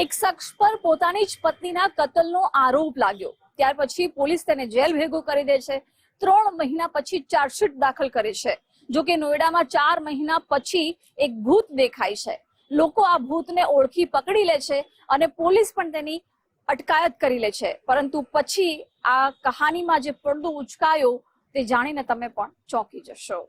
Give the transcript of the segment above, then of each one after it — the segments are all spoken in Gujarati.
એક શખ્સ પર પોતાની જ પત્નીના કતલનો આરોપ લાગ્યો. ત્યાર પછી પોલીસ તેને જેલ ભેગો કરી દે છે. 3 મહિના પછી ચાર્જશીટ દાખલ કરે છે. જો કે નોઈડામાં 4 મહિના પછી એક ભૂત દેખાય છે. લોકો આ ભૂતને ઓળખી પકડી લે છે અને પોલીસ પણ તેની અટકાયત કરી લે છે. પરંતુ પછી આ કહાનીમાં જે પડદો ઉચકાયો તે જાણીને તમે પણ ચોંકી જશો.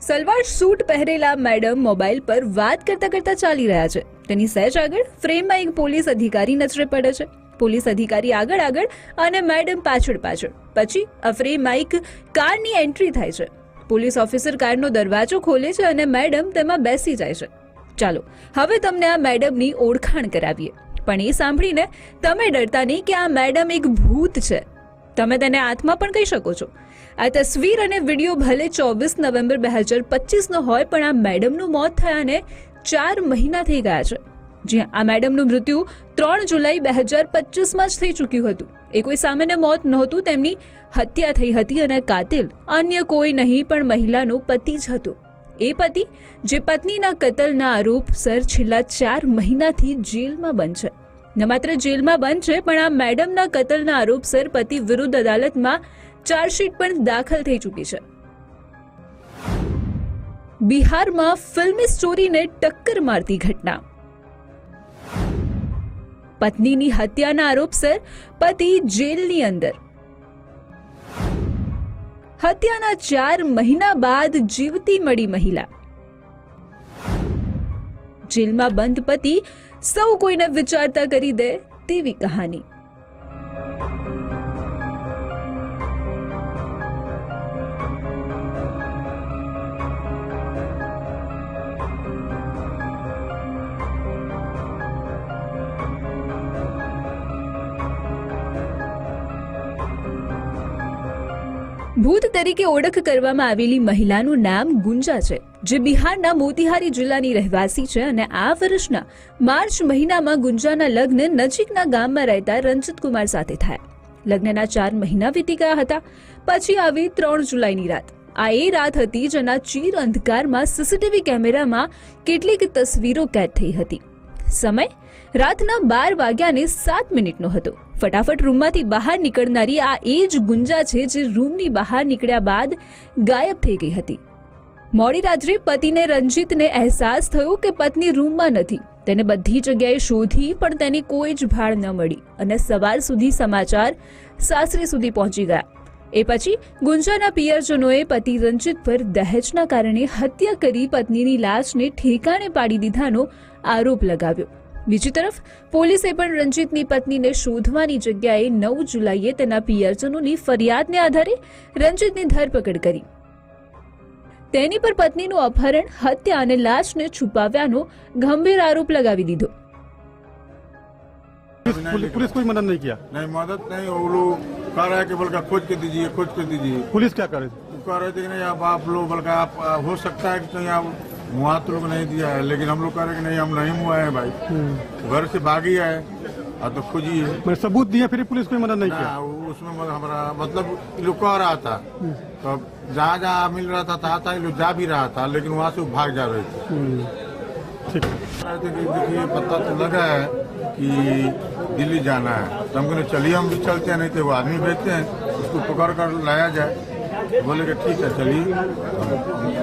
સલવાર સૂટ પહેરેલા મેડમ મોબાઈલ પર વાત કરતા કરતા ચાલી રહ્યા છે. તેની સહેજ આગળ ફ્રેમમાં એક પોલીસ અધિકારી નજરે પડે છે. પોલીસ અધિકારી આગળ આગળ અને મેડમ પાછળ પાછળ. પછી આ ફ્રેમમાં એક કારની એન્ટ્રી થાય છે. પોલીસ ઓફિસર કારનો દરવાજો ખોલે છે અને મેડમ તેમાં બેસી જાય છે. ચાલો હવે તમને આ મેડમની ઓળખાણ કરાવીએ. પણ એ સાંભળીને તમે ડરતા નહીં કે આ મેડમ એક ભૂત છે. તમે તેને આત્મા પણ કહી શકો છો. આ તસવીર અને વિડીયો ભલે 24 નવેમ્બર 2025 નો હોય, પણ આ મેડમનું મોત થયાને 4 મહિના થઈ ગયા છે. જ્યાં આ મેડમનું મૃત્યુ 3 જુલાઈ 2025 જ થઈ ચૂક્યું હતું. એ કોઈ સામાન્ય મોત નહોતું, તેમની હત્યા થઈ હતી અને કાતિલ અન્ય કોઈ નહીં પણ મહિલાનો પતિ જ હતો. એ પતિ જે પત્નીના કતલના આરોપસર છેલ્લા 4 મહિનાથી જેલમાં બંધ છે. ન માત્ર જેલમાં બંધ છે, પણ આ મેડમના કતલના આરોપસર પતિ વિરુદ્ધ અદાલતમાં ચાર્જશીટ પણ દાખલ થઈ ચૂકી છે. બિહારમાં ફિલ્મી સ્ટોરીને ટક્કર મારતી ઘટના. પત્નીની હત્યાના આરોપસર પતિ જેલની અંદર. હત્યાના 4 મહિના બાદ જીવતી મળી મહિલા. જેલમાં બંધ પતિ સૌ કોઈને વિચારતા કરી દે તેવી કહાની. ભૂત તરીકે ઓળખ કરવામાં આવેલી મહિલાનું નામ ગુંજા છે, જે બિહારના મોતીહારી જિલ્લાની રહેવાસી છે અને આ વર્ષના માર્ચ મહિનામાં ગુંજાના લગ્ન નજીકના ગામમાં રહેતા રંજીત કુમાર સાથે થયા. લગ્નના 4 મહિના વીતી ગયા હતા. પછી આવી 3 જુલાઈની રાત. આ એ રાત હતી જેના ચીર અંધકારમાં સીસીટીવી કેમેરામાં કેટલીક તસવીરો કેદ થઈ હતી. સમય રાતના 12:07 હતો. ફટાફટ રૂમમાંથી બહાર નીકળનારી આ એ જ ગુંજા છે જે રૂમની બહાર નીકળ્યા બાદ ગાયબ થઈ ગઈ હતી. મોડી રાત્રે પતિને રંજીતને અહેસાસ થયો કે પત્ની રૂમમાં નથી. તેને બધી જગ્યાએ શોધી પણ તેની કોઈ જ ભાળ ન મળી અને સવાર સુધી સમાચાર સાસરે સુધી પહોંચી ગયા. એ પછી ગુંજાના પિયરજનોએ પતિ રંજીત પર દહેજના કારણે હત્યા કરી પત્નીની લાશને ઠેકાણે પાડી દીધાનો આરોપ લગાવ્યો. બીજી તરફ પોલીસે પણ રંજીતની પત્નીને શોધવાની જગ્યાએ 9 જુલાઈએ તેના પિયરજનોની ફરિયાદને આધારે રંજીતની ધરપકડ કરી. તેની પર પત્નીનું અપહરણ, હત્યા અને લાશને છુપાવ્યાનો ગંભીર આરોપ લગાવી દીધો. पुलिस कोई मदद नहीं किया? नहीं मदद नहीं, वो लोग कह रहे हैं कि बल्कि खोज के दीजिए, खोज के दीजिए. पुलिस क्या करे? वो कह रहे थे कि नहीं अब आप लोग बल्कि आप हो सकता है कि कहीं आप मुआ तो लोग नहीं दिया है, लेकिन हम लोग कह रहे हैं कि नहीं हम नहीं मुआ है भाई, घर से भागी है तो खोजिए. मैंने सबूत दिया फिर पुलिस कोई मदद नहीं किया? उसमें हमारा मतलब लोग कह रहा था तो जहाँ जहाँ मिल रहा था ये लोग जा भी रहा था, लेकिन वहाँ से भाग जा रहे थे. ठीक. देखिए पता तो लगा है कि दिल्ली जाना है, तो हम कहते चलिए हम भी चलते हैं, नहीं तो वो आदमी भेजते हैं उसको पकड़ कर लाया जाए. बोले कि ठीक है चलिए,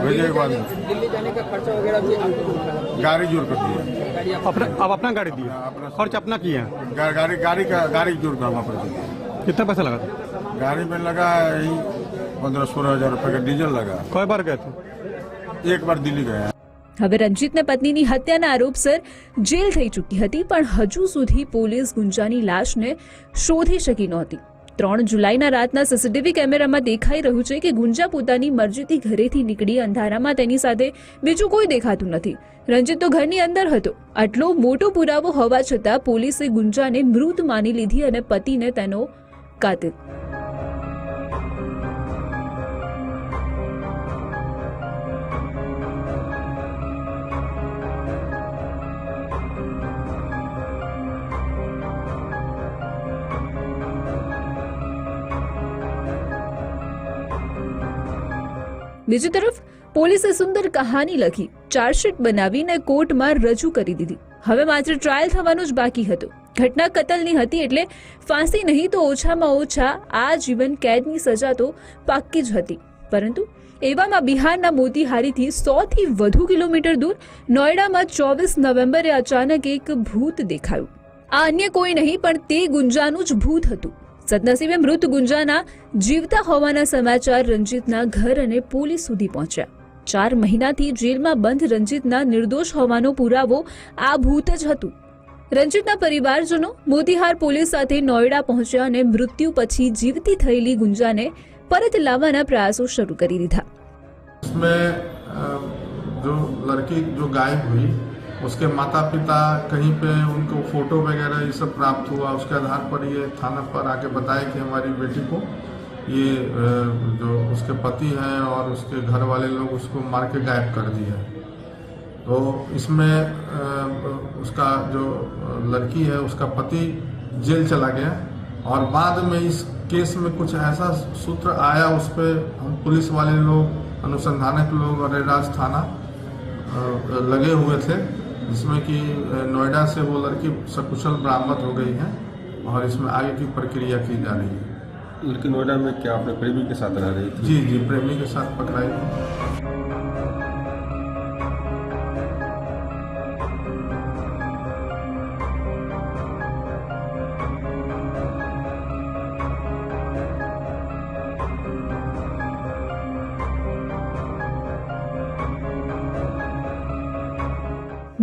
भेजे एक आदमी. दिल्ली जाने का खर्चा वगैरह भी गाड़ी जोड़ कर दिया. आप अपना गाड़ी दिए? खर्च अपना किया? गाड़ी जोड़ कर हम अपने दिए. कितना पैसा लगा था? गाड़ी में लगा 15-16 हज़ार रुपये का डीजल लगा. कई बार गए थे? एक बार दिल्ली गए. હવે રંજીતને પત્નીની હત્યાના આરોપસર જેલ થઈ ચૂકી હતી, પણ હજુ સુધી પોલીસ ગુંજાની લાશને શોધી શકી નહોતી. 3 જુલાઈના રાતના સીસીટીવી કેમેરામાં દેખાઈ રહ્યું છે કે ગુંજા પોતાની મરજીથી ઘરેથી નીકળી. અંધારામાં તેની સાથે બીજું કોઈ દેખાતું નથી. રંજીત તો ઘરની અંદર હતો. આટલો મોટો પુરાવો હોવા છતાં પોલીસે ગુંજાને મૃત માની લીધી અને પતિને તેનો કાતિલ. બીજી તરફ પોલીસે સુંદર કહાની લખી, ચાર્જશીટ બનાવીને કોર્ટમાં રજૂ કરી દીધી. હવે માત્ર ટ્રાયલ થવાનું જ બાકી હતું. ઘટના કતલની હતી એટલે ફાંસી નહીં તો ઓછામાં ઓછા આજીવન કેદની સજા તો પાક્કી જ હતી. પરંતુ એવામાં બિહારના મોતીહારીથી 100થી વધુ કિલોમીટર દૂર નોઈડામાં 24 નવેમ્બરે અચાનક એક ભૂત દેખાયું. આ અન્ય કોઈ નહીં પણ તે ગુંજાનું જ ભૂત હતું. સદનસીબે મૃત ગુંજાના જીવતા હોવાના સમાચાર રંજીતના ઘર અને પોલીસ સુધી પહોંચ્યા. 4 મહિનાથી જેલમાં બંધ રંજીતના નિર્દોષ હોવાનો પુરાવો આ ભૂત જ હતું. રંજીતના પરિવારજનો મોતીહાર પોલીસ સાથે નોઈડા પહોંચ્યા અને મૃત્યુ પછી જીવતી થયેલી ગુંજાને परत लावाना प्रयासों शुरू कर દીધા. उसमें जो लड़की जो गायब हुई उसके माता पिता कहीं पे उनको फोटो वगैरह ये सब प्राप्त हुआ. उसके आधार पर ये थाना पर आके बताया कि हमारी बेटी को ये जो उसके पति हैं और उसके घर वाले लोग उसको मार के गायब कर दिया. तो इसमें उसका जो लड़की है उसका पति जेल चला गया और बाद में इस केस में कुछ ऐसा सूत्र आया, उस पर हम पुलिस वाले लोग, अनुसंधानक लोग और राज थाना लगे हुए थे, जिसमें कि नोएडा से वो लड़की सकुशल बरामद हो गई है और इसमें आगे की प्रक्रिया की जा रही है. लेकिन नोएडा में क्या अपने प्रेमी के साथ रह रही थी? जी जी, प्रेमी के साथ पकड़ाई गई.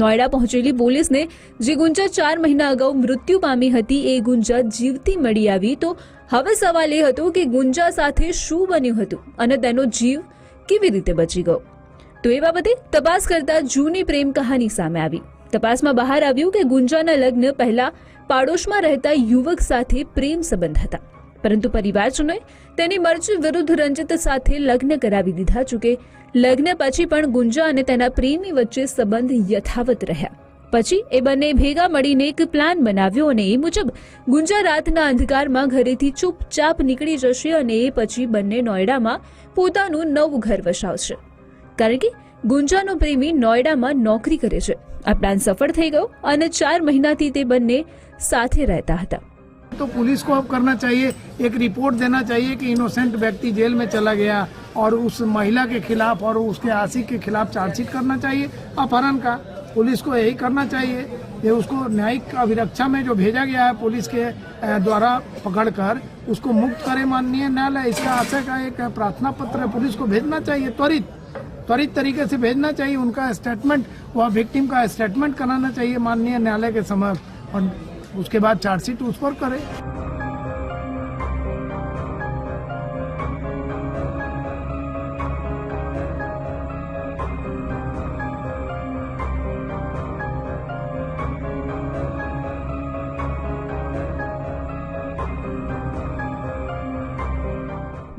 નોઈડા પહોંચેલી પોલીસને જે ગુંજા 4 મહિના અગાઉ મૃત્યુ પામી હતી એ ગુંજા જીવતી મળી આવી. તો હવે સવાલ એ હતો કે ગુંજા સાથે શું બન્યું હતું અને તેનો જીવ કેવી રીતે બચી ગયો. તો એ બાબતે તપાસ કરતા જૂની પ્રેમ કહાની સામે આવી. તપાસમાં બહાર આવ્યું કે ગુંજાના લગ્ન પહેલા પાડોશમાં રહેતા યુવક સાથે પ્રેમ સંબંધ હતા, પરંતુ પરિવારજનોએ તેની મરજી વિરુદ્ધ રંજીત સાથે લગ્ન કરાવી દીધા. જોકે લગ્ન પછી પણ ગુંજા અને તેના પ્રેમી વચ્ચે સંબંધ યથાવત રહ્યા. પછી એ બંને ભેગા મળીને એક પ્લાન બનાવ્યો અને એ મુજબ ગુંજા રાતના અંધકારમાં ઘરેથી ચૂપચાપ નીકળી જશે અને એ પછી બંને નોઈડામાં પોતાનું નવું ઘર વસાવશે, કારણ કે ગુંજાનો પ્રેમી નોઈડામાં નોકરી કરે છે. આ પ્લાન સફળ થઈ ગયો અને 4 મહિનાથી તે બંને સાથે રહેતા હતા. तो पुलिस को अब करना चाहिए, एक रिपोर्ट देना चाहिए कि इनोसेंट व्यक्ति जेल में चला गया और उस महिला के खिलाफ और उसके आशिक के खिलाफ चार्जशीट करना चाहिए अपहरण का. पुलिस को यही करना चाहिए. ये उसको न्यायिक अभिरक्षा में जो भेजा गया है पुलिस के द्वारा पकड़कर उसको मुक्त करे माननीय न्यायालय. इसका आशय का एक प्रार्थना पत्र पुलिस को भेजना चाहिए, त्वरित तरीके से भेजना चाहिए. उनका स्टेटमेंट, वह विक्टिम का स्टेटमेंट कराना चाहिए माननीय न्यायालय के समक्ष और उसके बाद चार्जशीट उस पर करे.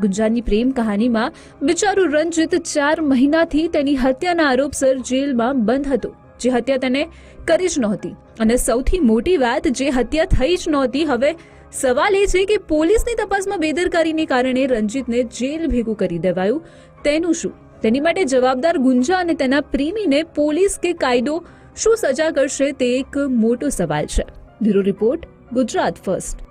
ગુંજાની પ્રેમ કહાનીમાં બિચારું રંજીત 4 મહિનાથી તેની હત્યાના આરોપસર જેલમાં બંધ હતો, જે હત્યા તેને કરી જ નહોતી. અને સૌથી મોટી વાત, જે હત્યા થઈ જ નહોતી. હવે સવાલ એ છે કે પોલીસની તપાસમાં બેદરકારીને કારણે રંજીતને જેલ ભેગું કરી દેવાયું. તેનું શું? તેની માટે જવાબદાર ગુંજા અને તેના પ્રેમીને પોલીસ કે કાયદો શું સજા કરશે તે એક મોટો સવાલ છે. Bureau report, Gujarat first.